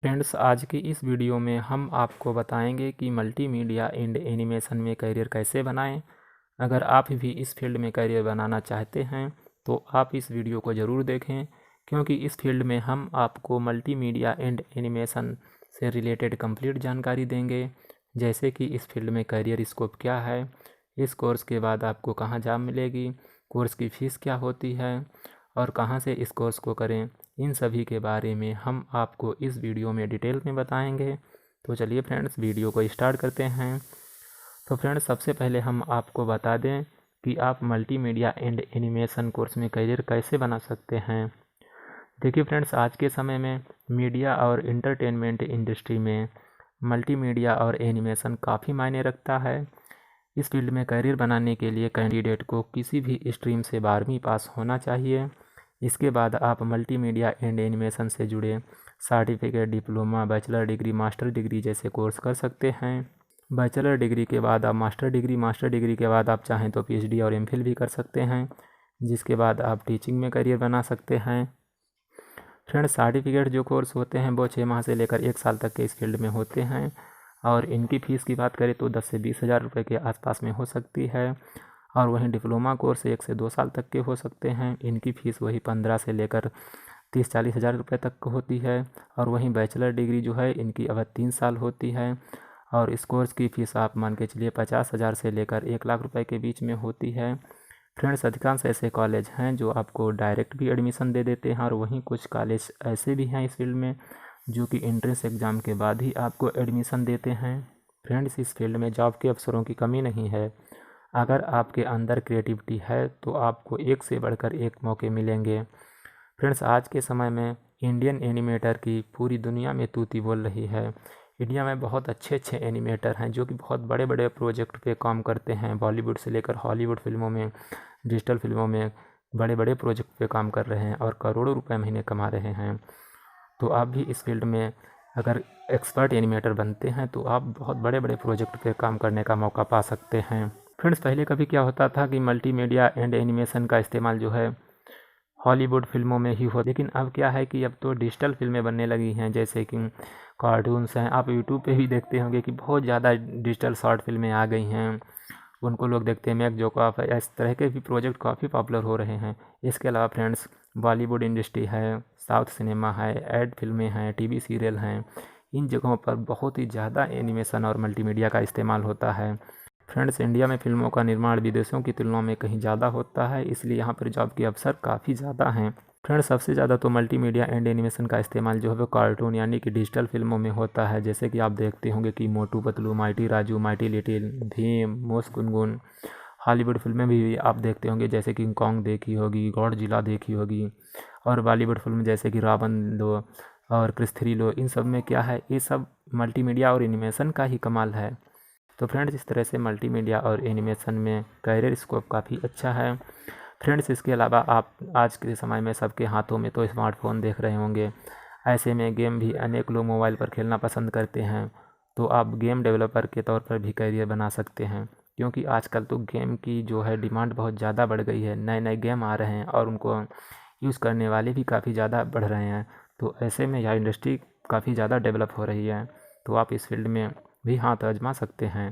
Friends, आज की इस वीडियो में हम आपको बताएंगे कि मल्टीमीडिया एंड एनिमेशन में करियर कैसे बनाएं। अगर आप भी इस फील्ड में करियर बनाना चाहते हैं तो आप इस वीडियो को ज़रूर देखें, क्योंकि इस फील्ड में हम आपको मल्टीमीडिया एंड एनिमेशन से रिलेटेड कंप्लीट जानकारी देंगे। जैसे कि इस फील्ड में करियर स्कोप क्या है, इस कोर्स के बाद आपको कहाँ जॉब मिलेगी, कोर्स की फ़ीस क्या होती है और कहाँ से इस कोर्स को करें, इन सभी के बारे में हम आपको इस वीडियो में डिटेल में बताएंगे। तो चलिए फ्रेंड्स, वीडियो को स्टार्ट करते हैं। तो फ्रेंड्स, सबसे पहले हम आपको बता दें कि आप मल्टीमीडिया एंड एनिमेशन कोर्स में करियर कैसे बना सकते हैं। देखिए फ्रेंड्स, आज के समय में मीडिया और इंटरटेनमेंट इंडस्ट्री में मल्टीमीडिया और एनिमेशन काफ़ी मायने रखता है। इस फील्ड में करियर बनाने के लिए कैंडिडेट को किसी भी स्ट्रीम से 12वीं पास होना चाहिए। इसके बाद आप मल्टीमीडिया एंड एनिमेशन से जुड़े certificate, diploma, bachelor degree, master degree जैसे कोर्स कर सकते हैं। बैचलर डिग्री के बाद आप मास्टर डिग्री के बाद आप चाहें तो पीएचडी और एमफिल भी कर सकते हैं, जिसके बाद आप टीचिंग में करियर बना सकते हैं। फ्रेंड्स, सर्टिफिकेट जो कोर्स होते हैं वो 6 माह से लेकर 1 साल तक के इस फील्ड में होते हैं और इनकी फ़ीस की बात करें तो 10 से 20 हज़ार रुपये के आसपास में हो सकती है। और वहीं डिप्लोमा कोर्स 1 से 2 साल तक के हो सकते हैं, इनकी फ़ीस वही 15 से लेकर 30-40 हज़ार रुपये तक होती है। और वहीं बैचलर डिग्री जो है इनकी अवधि 3 साल होती है और इस कोर्स की फ़ीस आप मान के चलिए 50 हज़ार से लेकर 1 लाख रुपये के बीच में होती है। फ्रेंड्स, अधिकांश ऐसे कॉलेज हैं जो आपको डायरेक्ट भी एडमिशन दे देते हैं और वहीं कुछ कॉलेज ऐसे भी हैं इस फील्ड में जो कि एंट्रेंस एग्ज़ाम के बाद ही आपको एडमिशन देते हैं। फ्रेंड्स, इस फील्ड में जॉब के अवसरों की कमी नहीं है। अगर आपके अंदर क्रिएटिविटी है तो आपको एक से बढ़कर एक मौके मिलेंगे। फ्रेंड्स, आज के समय में इंडियन एनिमेटर की पूरी दुनिया में तूती बोल रही है। इंडिया में बहुत अच्छे अच्छे एनिमेटर हैं जो कि बहुत बड़े बड़े प्रोजेक्ट पे काम करते हैं। बॉलीवुड से लेकर हॉलीवुड फिल्मों में, डिजिटल फिल्मों में बड़े बड़े प्रोजेक्ट पे काम कर रहे हैं और करोड़ों रुपए महीने कमा रहे हैं। तो आप भी इस फील्ड में अगर एक्सपर्ट एनिमेटर बनते हैं तो आप बहुत बड़े बड़े प्रोजेक्ट पे काम करने का मौका पा सकते हैं। फ्रेंड्स, पहले कभी क्या होता था कि मल्टीमीडिया एंड एनिमेशन का इस्तेमाल जो है हॉलीवुड फिल्मों में ही हो, लेकिन अब क्या है कि अब तो डिजिटल फिल्में बनने लगी हैं, जैसे कि कार्टून्स हैं। आप यूट्यूब पे भी देखते होंगे कि बहुत ज़्यादा डिजिटल शॉर्ट फिल्में आ गई हैं, उनको लोग देखते हैं। मैक जोकॉफ, इस तरह के भी प्रोजेक्ट काफ़ी पॉपुलर हो रहे हैं। इसके अलावा फ्रेंड्स, बॉलीवुड इंडस्ट्री है, साउथ सिनेमा है, एड फिल्में हैं, टीवी सीरियल हैं, इन जगहों पर बहुत ही ज़्यादा एनिमेशन और मल्टीमीडिया का इस्तेमाल होता है। फ्रेंड्स, इंडिया में फिल्मों का निर्माण विदेशों की तुलना में कहीं ज़्यादा होता है, इसलिए यहाँ पर जॉब के अवसर काफ़ी ज़्यादा हैं। फ्रेंड्स, सबसे ज़्यादा तो मल्टीमीडिया एंड एनिमेशन का इस्तेमाल जो है वो कार्टून यानी कि डिजिटल फिल्मों में होता है। जैसे कि आप देखते होंगे कि Motu Patlu, mighty Raju, mighty little, Bheem, मोस गुनगुन। हॉलीवुड फिल्में भी आप देखते होंगे, जैसे कि कॉन्ग देखी होगी, गॉडजिला देखी होगी। और बॉलीवुड फिल्म जैसे कि रावण लो और क्रिस 3 लो, इन सब में क्या है, ये सब मल्टीमीडिया और एनिमेशन का ही कमाल है। तो फ्रेंड्स, इस तरह से मल्टीमीडिया और एनिमेशन में करियर स्कोप काफ़ी अच्छा है। फ्रेंड्स, इसके अलावा आप आज के समय में सबके हाथों में तो स्मार्टफोन देख रहे होंगे। ऐसे में गेम भी अनेक लोग मोबाइल पर खेलना पसंद करते हैं, तो आप गेम डेवलपर के तौर पर भी करियर बना सकते हैं, क्योंकि आजकल तो गेम की जो है डिमांड बहुत ज़्यादा बढ़ गई है। नए नए गेम आ रहे हैं और उनको यूज़ करने वाले भी काफ़ी ज़्यादा बढ़ रहे हैं। तो ऐसे में यह इंडस्ट्री काफ़ी ज़्यादा डेवलप हो रही है, तो आप इस फील्ड में भी हाथ आजमा सकते हैं।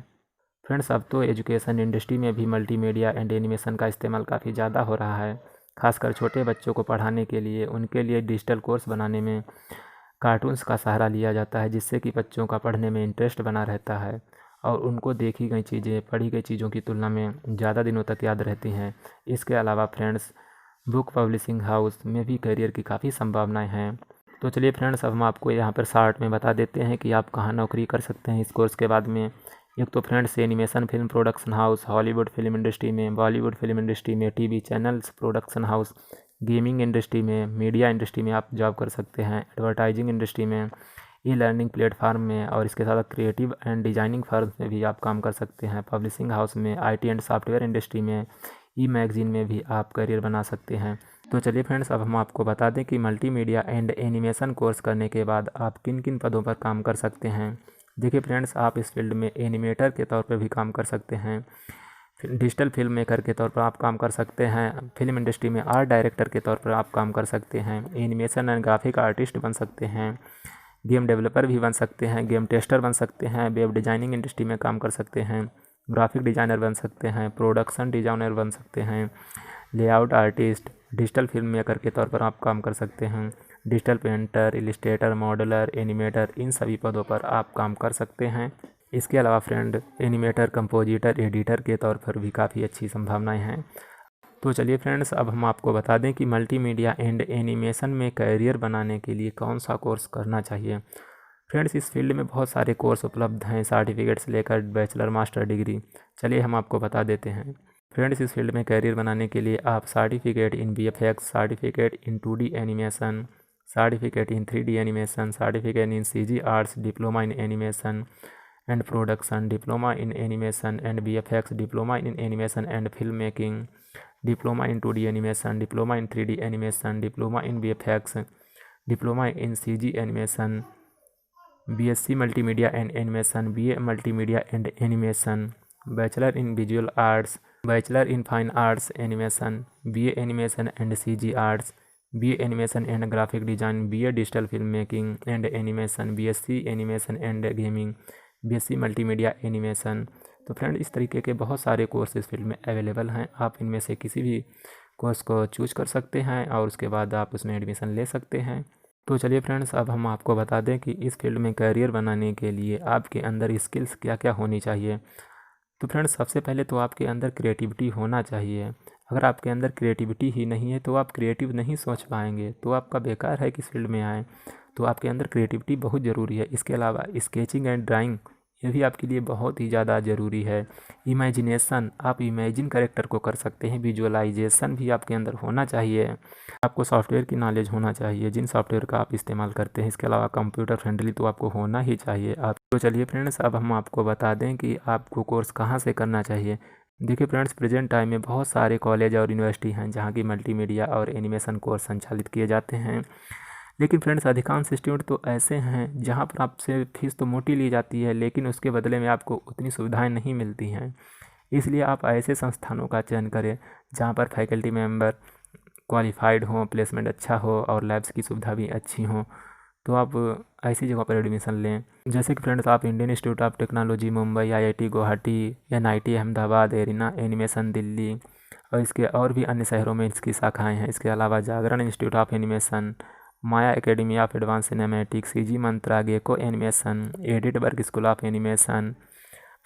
फ्रेंड्स, अब तो एजुकेशन इंडस्ट्री में भी मल्टीमीडिया एंड एनिमेशन का इस्तेमाल काफ़ी ज़्यादा हो रहा है। खासकर छोटे बच्चों को पढ़ाने के लिए उनके लिए डिजिटल कोर्स बनाने में कार्टून्स का सहारा लिया जाता है, जिससे कि बच्चों का पढ़ने में इंटरेस्ट बना रहता है और उनको देखी गई चीज़ें पढ़ी गई चीज़ों की तुलना में ज़्यादा दिनों तक याद रहती हैं। इसके अलावा फ्रेंड्स, बुक पब्लिशिंग हाउस में भी करियर की काफ़ी संभावनाएं हैं। तो चलिए फ्रेंड्स, अब हम आपको यहाँ पर शॉर्ट में बता देते हैं कि आप कहाँ नौकरी कर सकते हैं इस कोर्स के बाद में। एक तो friends, animation film production house, Hollywood film industry में, बॉलीवुड फिल्म इंडस्ट्री में, TV channels production house, gaming industry में, मीडिया इंडस्ट्री में आप जॉब कर सकते हैं, एडवर्टाइजिंग इंडस्ट्री में, ई लर्निंग प्लेटफार्म में और इसके साथ क्रिएटिव एंड डिजाइनिंग फर्म में भी आप काम कर सकते हैं, पब्लिशिंग हाउस में, आईटी एंड सॉफ्टवेयर इंडस्ट्री में, ई मैगजीन में भी आप करियर बना सकते हैं। तो चलिए फ्रेंड्स, अब हम आपको बता दें कि मल्टीमीडिया एंड एनिमेशन कोर्स करने के बाद आप किन किन पदों पर काम कर सकते हैं। देखिए फ्रेंड्स, आप इस फील्ड में एनिमेटर के तौर पर भी काम कर सकते हैं, डिजिटल फिल्म मेकर के तौर पर आप काम कर सकते हैं, फिल्म इंडस्ट्री में आर्ट डायरेक्टर के तौर पर आप काम कर सकते हैं, एनिमेशन एंड ग्राफिक आर्टिस्ट बन सकते हैं, गेम डेवलपर भी बन सकते हैं, गेम टेस्टर बन सकते हैं, वेब डिज़ाइनिंग इंडस्ट्री में काम कर सकते हैं, ग्राफिक डिज़ाइनर बन सकते हैं, प्रोडक्शन डिज़ाइनर बन सकते हैं, layout artist, digital film maker के तौर पर आप काम कर सकते हैं, digital painter, illustrator, modeller, animator, इन सभी पदों पर आप काम कर सकते हैं। इसके अलावा फ्रेंड एनिमेटर, कंपोजिटर, एडिटर के तौर पर भी काफ़ी अच्छी संभावनाएं हैं। तो चलिए फ्रेंड्स, अब हम आपको बता दें कि मल्टीमीडिया एंड एनिमेशन में करियर बनाने के लिए कौन सा कोर्स करना चाहिए। फ्रेंड्स, इस फील्ड में बहुत सारे कोर्स उपलब्ध हैं, सर्टिफिकेट से लेकर बैचलर मास्टर डिग्री। चलिए हम आपको बता देते हैं। फ्रेंड्स, इस फील्ड में करियर बनाने के लिए आप certificate in VFX, certificate in 2D animation, certificate in 3D animation, certificate in CG arts, diploma in animation and production, diploma in animation and VFX, diploma in animation and film making, diploma in 2D animation, diploma in 3D animation, diploma in VFX, diploma in CG animation, BSc multimedia and animation, BA multimedia and animation, bachelor in visual arts, bachelor in fine arts animation, BA animation and CG arts, BA animation and graphic design, BA digital film making and animation, BSc animation and gaming, BSc multimedia animation. तो friend, इस तरीके के बहुत सारे course इस field में available हैं। आप इनमें से किसी भी कोर्स को चूज कर सकते हैं और उसके बाद आप उसमें एडमिशन ले सकते हैं। तो चलिए फ्रेंड्स, अब हम आपको बता दें कि इस फील्ड में करियर बनाने के लिए आपके अंदर स्किल्स क्या क्या होनी चाहिए। तो फ्रेंड्स, सबसे पहले तो आपके अंदर क्रिएटिविटी होना चाहिए। अगर आपके अंदर क्रिएटिविटी ही नहीं है तो आप क्रिएटिव नहीं सोच पाएंगे, तो आपका बेकार है कि इस फील्ड में आएँ। तो आपके अंदर क्रिएटिविटी बहुत ज़रूरी है। इसके अलावा स्केचिंग एंड ड्राइंग, ये भी आपके लिए बहुत ही ज़्यादा ज़रूरी है। इमेजिनेशन, आप इमेजिन कैरेक्टर को कर सकते हैं। विजुअलाइजेशन भी आपके अंदर होना चाहिए। आपको सॉफ्टवेयर की नॉलेज होना चाहिए, जिन सॉफ्टवेयर का आप इस्तेमाल करते हैं। इसके अलावा कंप्यूटर फ्रेंडली तो आपको होना ही चाहिए। आप तो चलिए फ्रेंड्स, अब हम आपको बता दें कि आपको कोर्स कहाँ से करना चाहिए। देखिए फ्रेंड्स, प्रेजेंट टाइम में बहुत सारे कॉलेज और यूनिवर्सिटी हैं जहाँ की मल्टीमीडिया और एनिमेशन कोर्स संचालित किए जाते हैं। लेकिन फ्रेंड्स, अधिकांश इंस्टीट्यूट तो ऐसे हैं जहाँ पर आपसे फीस तो मोटी ली जाती है, लेकिन उसके बदले में आपको उतनी सुविधाएं नहीं मिलती हैं। इसलिए आप ऐसे संस्थानों का चयन करें जहाँ पर फैकल्टी मेंबर क्वालिफाइड हों, प्लेसमेंट अच्छा हो और लैब्स की सुविधा भी अच्छी हो। तो आप ऐसी जगह पर एडमिशन लें। जैसे कि फ्रेंड्स, आप Indian institute of technology Mumbai, IIT Guwahati, NIT Ahmedabad, arena animation Delhi और इसके और भी अन्य शहरों में इसकी शाखाएँ हैं। इसके अलावा Jagran institute of animation, Maya academy of advance cinematics, CG Mantra, Gecko animation, Edinburgh school of animation,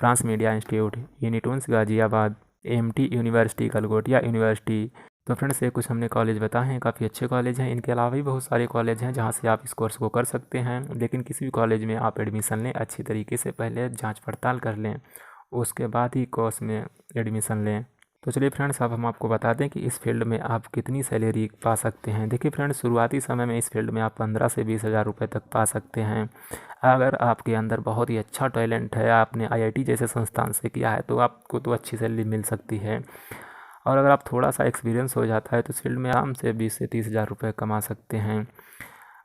France media institute, Unitoons Ghaziabad, MT university, Galgotia university. तो फ्रेंड्स, ये कुछ हमने कॉलेज बताए हैं, काफ़ी अच्छे कॉलेज हैं। इनके अलावा भी बहुत सारे कॉलेज हैं जहाँ से आप इस कोर्स को कर सकते हैं। लेकिन किसी भी कॉलेज में आप एडमिशन लें, अच्छी तरीके से पहले जाँच पड़ताल कर लें, उसके बाद ही कोर्स में एडमिशन लें। तो चलिए फ्रेंड्स, अब हम आपको बता दें कि इस फील्ड में आप कितनी सैलरी पा सकते हैं। देखिए फ्रेंड्स, शुरुआती समय में इस फील्ड में आप 15 से 20 हज़ार रुपये तक पा सकते हैं। अगर आपके अंदर बहुत ही अच्छा टैलेंट है, आपने IIT जैसे संस्थान से किया है, तो आपको तो अच्छी सैलरी मिल सकती है। और अगर आप थोड़ा सा एक्सपीरियंस हो जाता है तो इस फील्ड में आराम से 20 से 30 हज़ार रुपये कमा सकते हैं।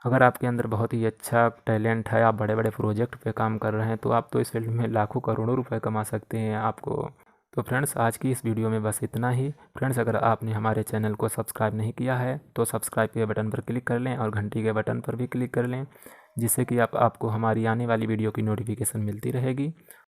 अगर आपके अंदर बहुत ही अच्छा टैलेंट है, आप बड़े बड़े प्रोजेक्ट पे काम कर रहे हैं, तो आप तो इस फील्ड में लाखों करोड़ों रुपए कमा सकते हैं आपको। तो फ्रेंड्स, आज की इस वीडियो में बस इतना ही। फ्रेंड्स, अगर आपने हमारे चैनल को सब्सक्राइब नहीं किया है तो सब्सक्राइब के बटन पर क्लिक कर लें और घंटी के बटन पर भी क्लिक कर लें, जिससे कि आपको हमारी आने वाली वीडियो की नोटिफिकेशन मिलती रहेगी।